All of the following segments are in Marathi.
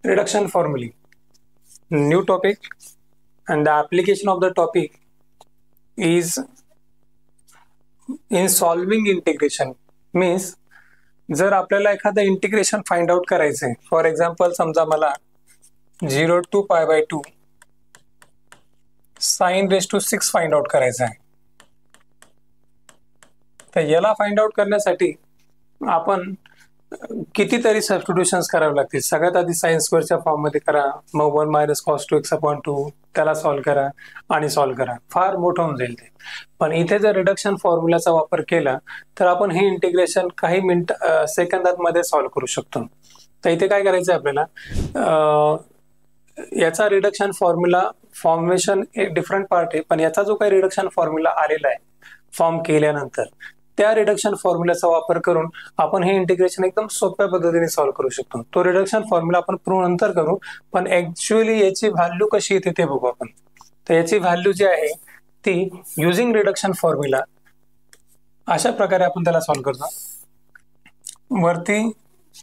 Reduction formulae, new topic, and the application of the topic is in solving integration. Means जर आपल्याला एखादं इंटिग्रेशन फाइंड आउट करायचं आहे, फॉर एक्झाम्पल समजा मला 0 to π/2 sin raised to 6 find out करायचं आहे. तर याला फाइंड आउट करण्यासाठी आपण कितीतरी सबस्टिट्यूशन्स करावे लागतील. सगळ्यात आधी साइन स्क्वेअरच्या फॉर्म मध्ये करा, मग 1 - cos 2x/2 त्याला सॉल्व्ह करा आणि सॉल्व्ह करा. फार मोठं होऊन जाईल ते. पण इथे जर रिडक्शन फॉर्म्युलाचा वापर केला तर आपण हे इंटिग्रेशन काही सेकंदात मध्ये सॉल्व्ह करू शकतो. तर इथे काय करायचं आपल्याला, याचा रिडक्शन फॉर्म्युला फॉर्मेशन एक डिफरंट पार्ट आहे, पण याचा जो काही रिडक्शन फॉर्म्युला आलेला आहे फॉर्म केल्यानंतर त्या रिडक्शन फॉर्म्युलाचा वापर करून आपण हे इंटिग्रेशन एकदम सोप्या पद्धतीने सॉल्व्ह करू शकतो. तो रिडक्शन फॉर्म्युला आपण प्रूव्ह नंतर करू, पण ऍक्च्युअली याची व्हॅल्यू कशी येते ते बघू आपण. तर याची व्हॅल्यू जी आहे ती युजिंग रिडक्शन फॉर्म्युला अशा प्रकारे आपण त्याला सॉल्व्ह करतो. वरती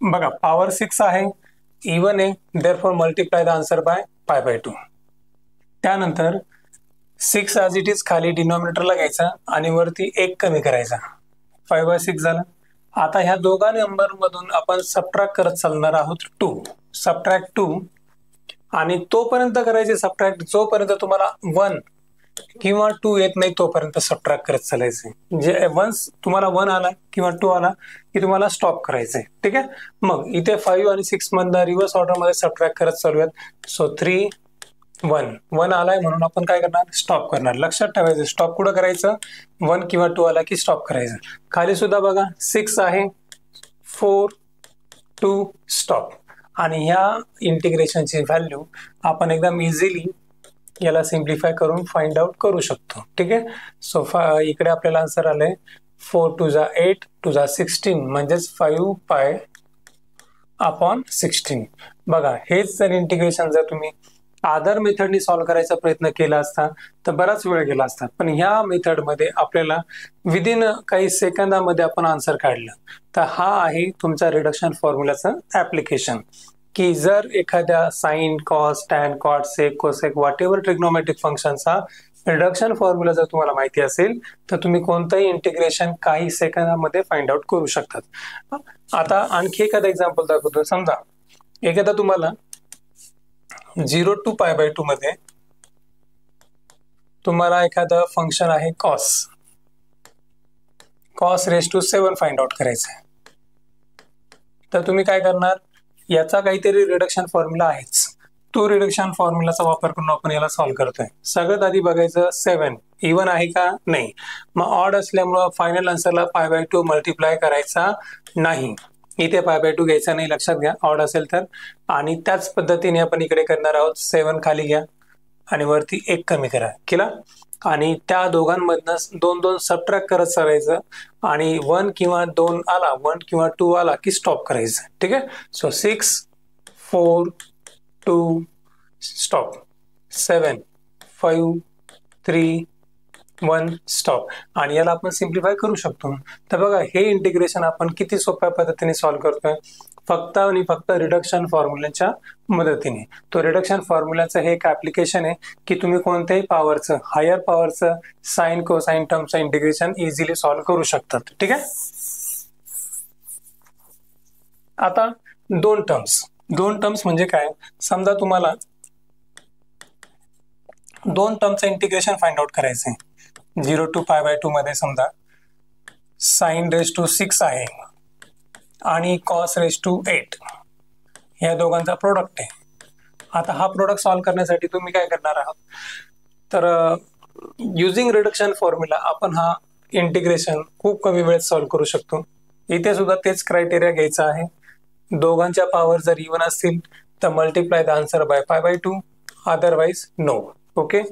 बघा पॉवर 6 आहे, इवन आहे, therefore multiply the answer by π/2. त्यानंतर 6 ॲज इट इज खाली डिनॉमिनेटरला घ्यायचा आणि वरती 1 कमी करायचा, 5/6 झालं. आता ह्या दोघा नंबर मधून आपण सबट्रॅक्ट करत चालणार आहोत 2, सबट्रॅक्ट 2, आणि तोपर्यंत करायचे सबट्रॅक्ट जोपर्यंत तुम्हाला 1 किंवा 2 येत नाही तोपर्यंत सबट्रॅक्ट करत चालायचे. जे वन्स तुम्हाला 1 आला किंवा 2 आला की तुम्हाला स्टॉप करायचंय. ठीक आहे. मग इथे 5 आणि 6 मधनं रिव्हर्स ऑर्डर मध्ये सबट्रॅक्ट करत चालूयात. सो 3 1 आलाय म्हणून आपण काय करणार, स्टॉप करणार. लक्षात ठेवायचं स्टॉप कुठं करायचं, 1 किंवा 2 आला की स्टॉप करायचं. खाली सुद्धा बघा 6 आहे, 4 2 स्टॉप. आणि ह्या इंटिग्रेशनची व्हॅल्यू आपण एकदम इझिली याला सिम्प्लिफाय करून फाइंड आउट करू शकतो. ठीक आहे. सो इकडे आपल्याला आन्सर आलंय 4 2 8 2 16 म्हणजेच 5π/16. बघा हेच जर इंटिग्रेशन जर तुम्ही अदर मेथडनी सॉल्व्ह करायचा प्रयत्न केला असता तर बराच वेळ गेला असता, पण ह्या मेथडमध्ये आपल्याला विदिन काही सेकंदामध्ये आपण आन्सर काढलं. तर हा आहे तुमचा रिडक्शन फॉर्म्युलाचं ऍप्लिकेशन, की जर एखाद्या sine cos tan cot sec cosec whatever trigonometric फंक्शनचा रिडक्शन फॉर्म्युला जर तुम्हाला माहिती असेल तर तुम्ही कोणतंही इंटिग्रेशन काही सेकंदामध्ये फाइंड आउट करू शकतात. आता आणखी एखादा एक्झाम्पल दाखवतो. समजा एखादा तुम्हाला 0 to π/2 मध्ये तुम्हाला एखादं फंक्शन आहे cos raised to 7 find out करायचं आहे. तर तुम्ही काय करणार, याचा काहीतरी रिडक्शन फॉर्म्युला आहेच, तो रिडक्शन फॉर्म्युलाचा वापर करून आपण याला सॉल्व्ह करतोय. सगळ्यात आधी बघायचं 7 इवन आहे का नाही. मग ऑड असल्यामुळं फायनल आन्सरला π/2 मल्टिप्लाय करायचा नाही. इथे π/2 घ्यायचा नाही, लक्षात घ्या ऑड असेल तर. आणि त्याच पद्धतीने आपण इकडे करणार आहोत. 7 खाली घ्या आणि वरती 1 कमी केला आणि त्या दोघांमधनं 2 सबट्रॅक्ट करत चालायचं आणि 1 किंवा 2 आला, 1 किंवा 2 आला की स्टॉप करायचं. ठीक आहे. So 6 4 2 stop, 7 5 3 1 stop. आणि याला आपण सिम्प्लिफाय करू शकतो. तर बघा हे इंटिग्रेशन आपण किती सोप्या पद्धतीने सॉल्व्ह करतोय, फक्त आणि फक्त रिडक्शन फॉर्म्युलाच्या मदतीने. तो रिडक्शन फॉर्म्युलाचं हे एक ऍप्लिकेशन आहे की तुम्ही कोणत्याही पॉवरचं, हायर पॉवरचं साइन कोसाइन टर्मचं इंटिग्रेशन इझिली सॉल्व्ह करू शकतात. ठीक आहे. आता दोन टर्म्स म्हणजे काय, समजा तुम्हाला 2 टर्मचं इंटिग्रेशन फाइंड आउट करायचंय. 0 to π/2 मध्ये समजा sin raised to 6 आहे आणि cos raised to 8 या दोघांचा प्रोडक्ट आहे. आता हा प्रोडक्ट सॉल्व्ह करण्यासाठी तुम्ही काय करणार आहात, तर युजिंग रिडक्शन फॉर्म्युला आपण हा इंटिग्रेशन खूप कमी वेळेत सॉल्व्ह करू शकतो. इथे सुद्धा तेच क्रायटेरिया घ्यायचा आहे. दोघांच्या पॉवर जर इवन असतील तर multiply the answer by π/2, otherwise no. Okay.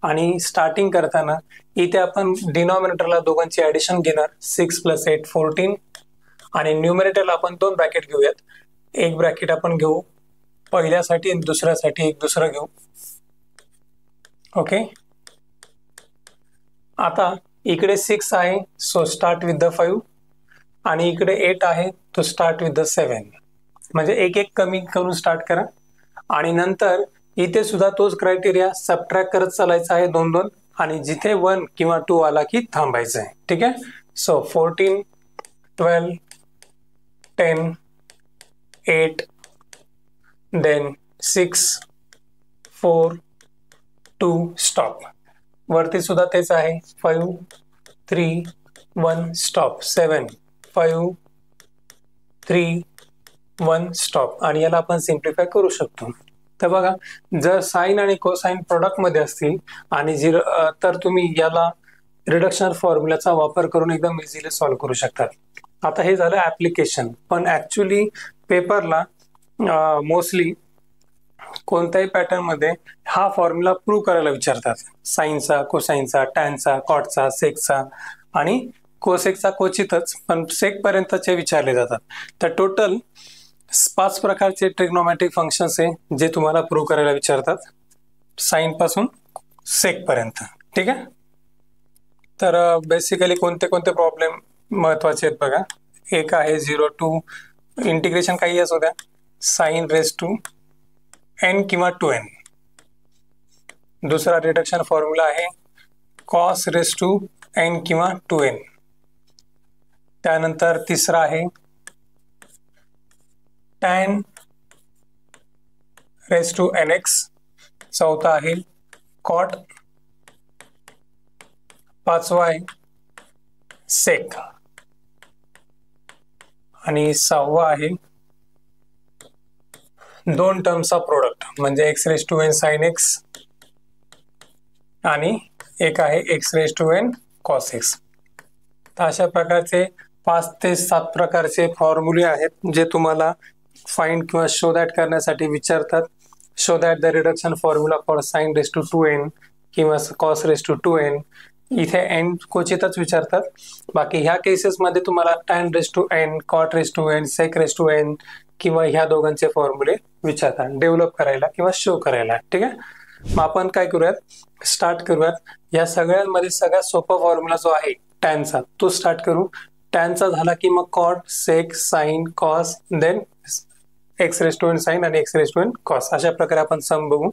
आणि स्टार्टिंग करताना इथे आपण डिनॉमिनेटरला दोघांची ऍडिशन घेणार, 6 + 8 14, आणि न्यूमरेटरला आपण 2 ब्रॅकेट घेऊयात. एक ब्रॅकेट आपण घेऊ पहिल्यासाठी आणि दुसऱ्यासाठी एक दुसरं घेऊ. ओके. आता इकडे 6 आहे, सो स्टार्ट विथ द 5, आणि इकडे 8 आहे, तो स्टार्ट विथ द 7. म्हणजे एक एक कमी करून स्टार्ट करा आणि नंतर इथे सुद्धा तोच क्रायटेरिया सबट्रॅक्ट करत चालायचा आहे 2 आणि जिथे 1 किंवा 2 आला की थांबायचं आहे. ठीक आहे. So 14 12 10 8 then 6 4 2 stop. वरती सुद्धा तेच आहे 5 3 1 स्टॉप 7 5 3 1 स्टॉप. आणि याला आपण सिम्प्लिफाय करू शकतो. तर बघा, जर साइन आणि कोसाइन प्रोडक्ट मध्ये असतील आणि तर तुम्ही याला रिडक्शन फॉर्म्युलाचा वापर करून एकदम इझिली सॉल्व्ह करू शकतात. आता हे झालं ऍप्लिकेशन, पण ऍक्च्युली पेपरला मोस्टली कोणत्याही पॅटर्न मध्ये हा फॉर्म्युला प्रूव्ह करायला विचारतात. साइनचा, कोसाइनचा, टॅनचा, कॉटचा, सेकचा आणि कोसेकचा क्वचितच, पण सेक पर्यंतचे विचारले जातात. तर टोटल 5 प्रकारचे ट्रिग्नोमेट्रिक फंक्शन्स आहे जे तुम्हाला प्रूव्ह करायला विचारतात, साइन पासून सेक पर्यंत. ठीक आहे. तर बेसिकली कोणते कोणते प्रॉब्लेम महत्वाचे आहेत बघा. एक आहे 0 to इंटिग्रेशन काही असू द्या, साइन रेस टू n किंवा 2n. दुसरा रिडक्शन फॉर्म्युला आहे कॉस रेस टू n किंवा 2n. त्यानंतर तिसरा आहे tan रेस टू nx. चौथा आहे कॉट. पाचवा आहे सेक. आणि सहावा आहे 2 टर्मचा प्रोडक्ट म्हणजे x raise to n sine x आणि एक आहे x raise to n cos x. तर अशा प्रकारचे 5 ते 7 प्रकारचे फॉर्म्युले आहेत जे तुम्हाला फाइंड किंवा शो दॅट करण्यासाठी विचारतात. Show that the reduction formula for sine raise to 2n किंवा कॉस रेस टू 2n. इथे n क्वचितच विचारतात. बाकी ह्या केसेसमध्ये तुम्हाला tan raise to n, cot raise to n, sec raise to n किंवा ह्या दोघांचे फॉर्म्युले विचारतात डेव्हलप करायला किंवा शो करायला. ठीक आहे. मग आपण काय करूयात, स्टार्ट करूयात. या सगळ्यांमध्ये सगळ्यात सोपा फॉर्म्युला जो आहे टॅनचा तो स्टार्ट करू. टॅनचा झाला की मग cot, sec, sine, cos, then X raise to N sine आणि X raise to N cos. अशा प्रकारे आपण सम बघू.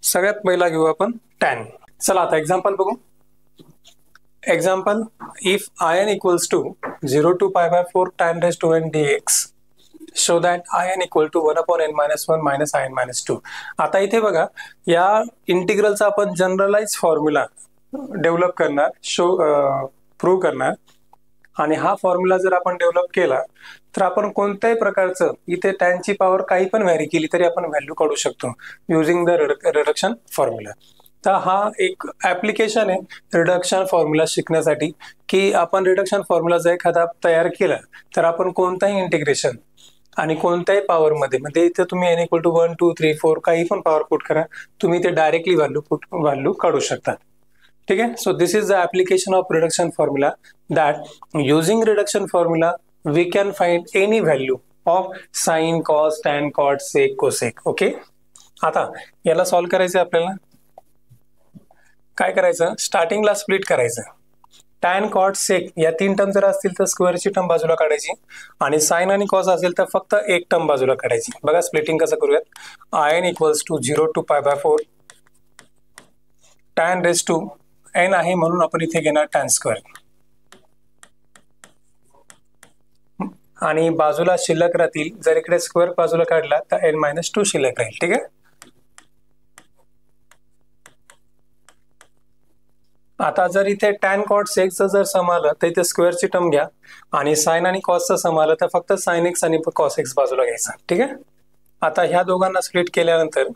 सगळ्यात पहिला घेऊ आपण टॅन. चला आता एक्झाम्पल बघू. Example, if in equals to 0 to pi by 4 tan raised to n dx, show that in equal to 1 upon n minus 1 minus in minus 2. आता इथे बघा, या इंटिग्रलचा आपण जनरलाइज फॉर्म्युला डेव्हलप करणार, प्रूव्ह करणार. आणि हा फॉर्म्युला जर आपण डेव्हलप केला तर आपण कोणत्याही प्रकारचं इथे टॅनची पॉवर काही पण व्हॅरी केली तरी आपण व्हॅल्यू काढू शकतो युझिंग द रिडक्शन फॉर्म्युला. तर हा एक ऍप्लिकेशन आहे रिडक्शन फॉर्म्युला शिकण्यासाठी, की आपण रिडक्शन फॉर्म्युला जर एखादा तयार केला तर आपण कोणताही इंटिग्रेशन आणि कोणत्याही पॉवरमध्ये, म्हणजे इथे तुम्ही n इक्वल टू 1 2 3 4 काही पण पॉवर पुट करा, तुम्ही ते डायरेक्टली व्हॅल्यू काढू शकता. ठीक आहे. So this is the application of reduction formula, that using reduction formula we can find any value of sine, cos, tan, cot, sec, cosec. Okay. आता याला सॉल्व्ह करायचं आपल्याला. काय करायचं, स्टार्टिंगला स्प्लिट करायचं. टॅन, कॉट, सेक या 3 टर्म जर असतील तर स्क्वेअरची टर्म बाजूला काढायची आणि साइन आणि कॉस असेल तर फक्त एक टर्म बाजूला काढायची. बघा स्प्लिटिंग कसं करूयात. in equals to 0 to pi by 4 tan raise to n आहे म्हणून आपण इथे घेणार टॅन स्क्वेअर आणि बाजूला शिल्लक राहतील. जर इकडे स्क्वेअर बाजूला काढला तर n मायनस 2 शिल्लक राहील. ठीक आहे. आता जर इथे टॅन कॉट सेकचं जर सम आलं तर इथे स्क्वेअरची टर्म घ्या आणि साइन आणि कॉसचं सम आलं तर फक्त साइन एक्स आणि कॉस एक्स बाजूला घ्यायचा. ठीक आहे. आता ह्या दोघांना स्प्लिट केल्यानंतर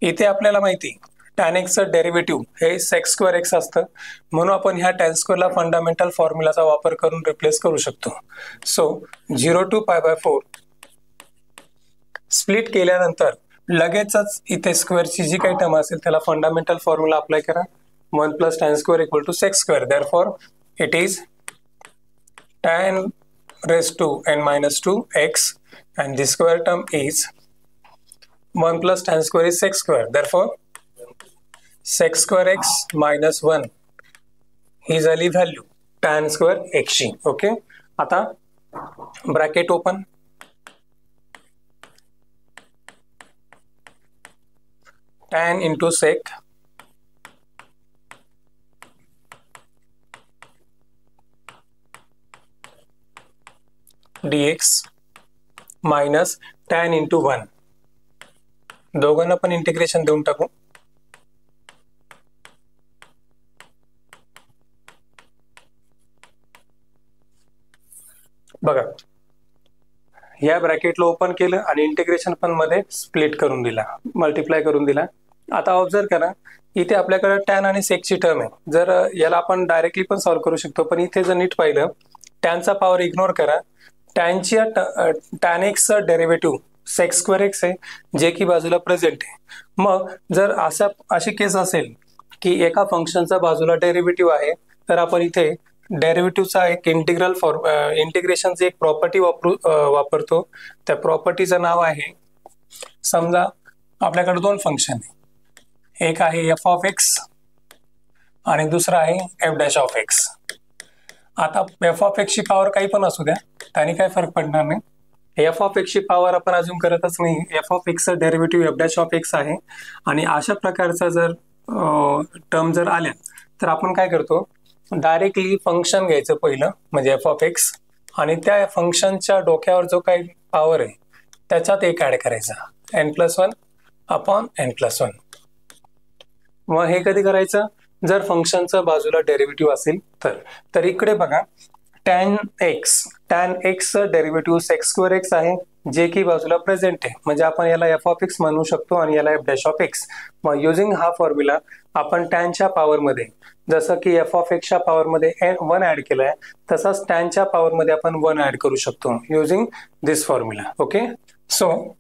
इथे आपल्याला माहिती टॅन एक्सचं डेरिव्हेटिव्ह हे सेक स्क्वेअर एक्स असतं, म्हणून आपण ह्या टॅन स्क्वेअरला फंडामेंटल फॉर्म्युलाचा वापर करून रिप्लेस करू शकतो. So 0 to pi by 4 split केल्यानंतर लगेचच इथे स्क्वेअरची जी काही टर्म असेल त्याला फंडामेंटल फॉर्म्युला अप्लाय करा. 1 plus tan square equal to sec square. Therefore, it is tan raised to n minus 2 x and the square term is 1 plus tan square is sec square. Therefore, sec square x minus 1 is a value tan square x. Okay. आता bracket open. tan into sec dx minus tan into 1. दोघांना पण इंटिग्रेशन देऊन टाकू. बघा, या ब्रॅकेटला ओपन केलं आणि इंटिग्रेशन पण मध्ये स्प्लिट करून दिला, मल्टिप्लाय करून दिला. आता ऑब्झर्व करा, इथे आपल्याकडे टॅन आणि सेकची टर्म आहे. जर याला आपण डायरेक्टली पण सॉल्व्ह करू शकतो, पण इथे जर नीट पाहिलं, टॅनचा पॉवर इग्नोर करा. टॅन एक्सचं डेरिव्हेटिव्ह सेक स्क्वेअर एक्स आहे, जे की बाजूला प्रेझेंट आहे. मग जर अशी केस असेल की एका फंक्शनचा बाजूला डेरिव्हेटिव्ह आहे, तर आपण इथे डेरिव्हेटिव्हचा एक इंटिग्रेशनची एक प्रॉपर्टी वापरतो. त्या प्रॉपर्टीचं नाव आहे, समजा आपल्याकडे दोन फंक्शन आहे, एक आहे एफ ऑफ एक्स आणि दुसरा आहे एफ डॅश ऑफ एक्स. आता एफ ऑफ एक्सची पॉवर काही पण असू द्या, त्याने काही फरक पडणार नाही. एफ ऑफ एक्सची पॉवर आपण अजून करतच नाही. एफ ऑफ एक्सचं derivative F dash of X आहे. आणि अशा प्रकारचा जर टर्म जर आल्या तर आपण काय करतो, डायरेक्टली फंक्शन घ्यायचं पहिलं, म्हणजे एफ ऑफ एक्स, आणि त्या फंक्शनच्या डोक्यावर जो काही पॉवर आहे त्याच्यात एक ऍड करायचा, n+1 अपॉन n+1. मग हे कधी करायचं, जर फंक्शनचं बाजूला डेरिव्हेटिव्ह असेल तर इकडे बघा, टॅन एक्सचं डेरिव्हेटिव्ह सेक स्क्वेअर एक्स आहे, जे की बाजूला प्रेझेंट आहे, म्हणजे आपण याला एफ ऑफ एक्स म्हणू शकतो आणि याला एफ डॅश ऑफ एक्स. मग युझिंग हा फॉर्म्युला आपण टॅनच्या पॉवरमध्ये, जसं की एफ ऑफ एक्सच्या पॉवरमध्ये 1 ऍड केलाय, तसाच टॅनच्या पॉवरमध्ये आपण 1 ऍड करू शकतो using this formula. Okay, so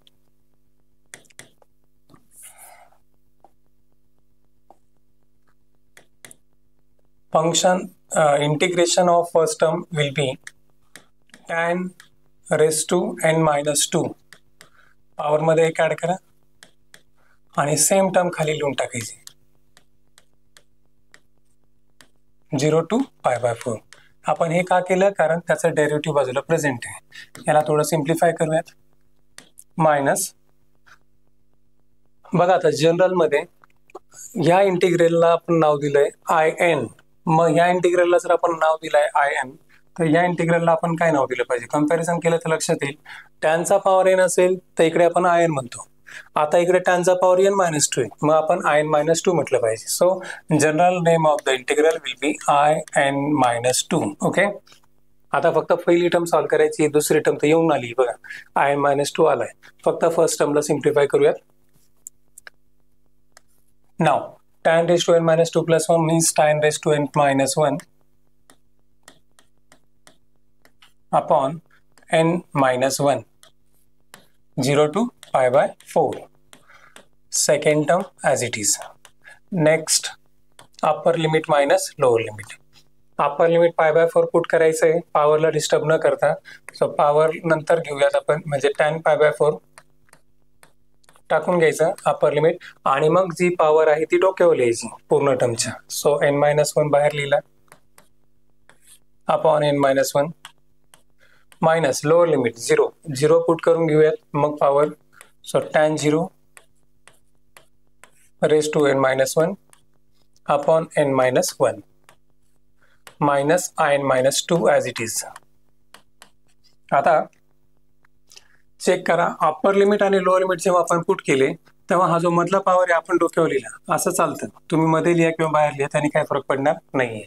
function integration of first term will be tan raised to n-2. Power मध्ये एक ऍड करा आणि सेम टर्म खाली लिहून टाकायची, 0 to π/4. आपण हे का केलं, कारण त्याचं डेरिव्हेटिव्ह बाजूला प्रेझेंट आहे. याला थोडं सिम्प्लिफाय करूयात. मायनस, बघा आता जनरल मध्ये ह्या इंटिग्रलला आपण नाव दिलंय in. मग या इंटिग्रलला जर आपण नाव दिलंय in, तर या इंटिग्रलला आपण काय नाव दिलं पाहिजे, कंपॅरिझन केलं तर लक्षात येईल. टॅनचा पॉवर n असेल तर इकडे आपण in म्हणतो. आता इकडे टॅनचा पॉवर n-2 आहे, मग आपण in-2 म्हटलं पाहिजे. So general name of the integral will be in-2. Okay, आता फक्त पहिली टर्म सॉल्व्ह करायची, दुसरी टर्म तर येऊन आली बघा, in-2 आलाय. फक्त फर्स्ट टर्मला सिम्प्लिफाय करूयात. Now, tan raised to n-2 plus 1 means tan raised to n-1 upon n-1, 0 to π/4. Second term as it is. Next, upper limit minus lower limit. Upper limit π/4 put करायचं आहे, पॉवरला डिस्टर्ब न करता. सो पॉवर नंतर घेऊयात आपण, म्हणजे tan π/4 टाकून घ्यायचं अपर लिमिट, आणि मग जी पॉवर आहे ती डोक्यावर लिहायची पूर्ण टर्मच्या. सो n-1 बाहेर लिहिला upon n-1 minus lower limit 0 put करून घेऊयात, मग power. So tan 0 raise to n-1 upon n-1 minus in-2 as it is. आता चेक करा, अप्पर लिमिट आणि लोअर लिमिट जेव्हा आपण पुट केले तेव्हा हा जो मधला पॉवर आहे आपण डोक्यावर लिहिला, असं चालतं. तुम्ही मध्ये लिहा किंवा बाहेर लिहा, त्याने काही फरक पडणार नाहीये.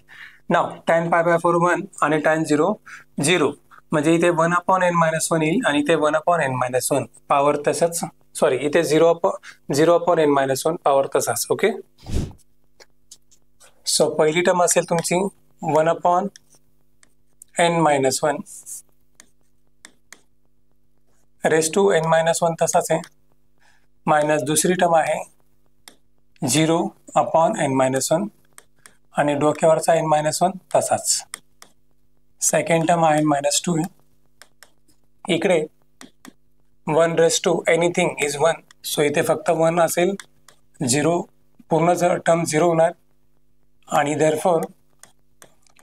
नाव tan π/4 1 आणि tan 0 0, म्हणजे इथे 1 अपॉन n-1 येईल आणि इथे 1 अपॉन n-1 पॉवर तसंच, सॉरी इथे 0 अपॉन n-1 पॉवर तसाच. ओके, सो पहिली टर्म असेल तुमची 1 upon n-1 raise to n-1 तसाच आहे, मायनस दुसरी टर्म आहे 0 अपॉन n-1 आणि डोक्यावरचा n-1 तसाच. सेकंड टर्म n-2 आहे. इकडे 1 raise to anything is 1, so इथे फक्त 1 असेल, 0 पूर्ण टर्म 0 होणार आणि देअरफॉर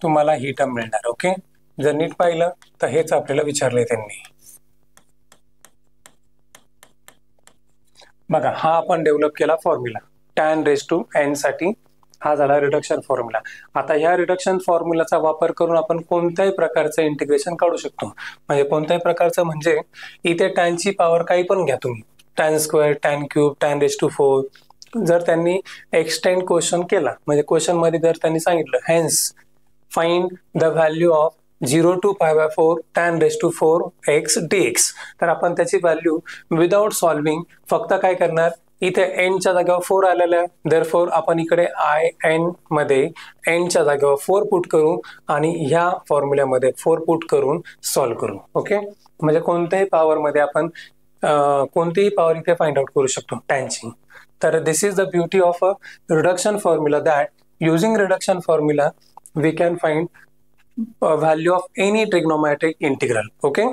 तुम्हाला ही टर्म मिळणार. ओके, जर नीट पाहिलं तर हेच आपल्याला विचारले त्यांनी. बघा, हा आपण डेव्हलप केला formula tan raise to n साठी. हा झाला रिडक्शन फॉर्म्युला. आता ह्या रिडक्शन फॉर्म्युलाचा वापर करून आपण कोणत्याही प्रकारचं इंटिग्रेशन काढू शकतो. म्हणजे कोणत्याही प्रकारचं म्हणजे इथे tan ची पॉवर काही पण घ्या तुम्ही, tan square, tan cube, tan raise to 4. जर त्यांनी एक्सटेंड क्वेश्चन केला, म्हणजे क्वेश्चन मध्ये जर त्यांनी सांगितलं hence find the value of 0 to π/4 tan raise to 4x dx, तर आपण त्याची व्हॅल्यू विदाउट सॉल्विंग फक्त काय करणार, इथे n च्या जागेवर 4 आलेलं आहे, देअरफॉर आपण इकडे in मध्ये n च्या जागेवर 4 पुट करू आणि ह्या फॉर्म्युल्यामध्ये 4 पुट करून सॉल्व्ह करू. ओके, म्हणजे कोणत्याही पॉवर मध्ये आपण कोणतीही पॉवर इथे फाइंड आउट करू शकतो tan ची. तर this is the beauty of a reduction formula, that using reduction formula we can find a value of any trigonometric integral. Okay.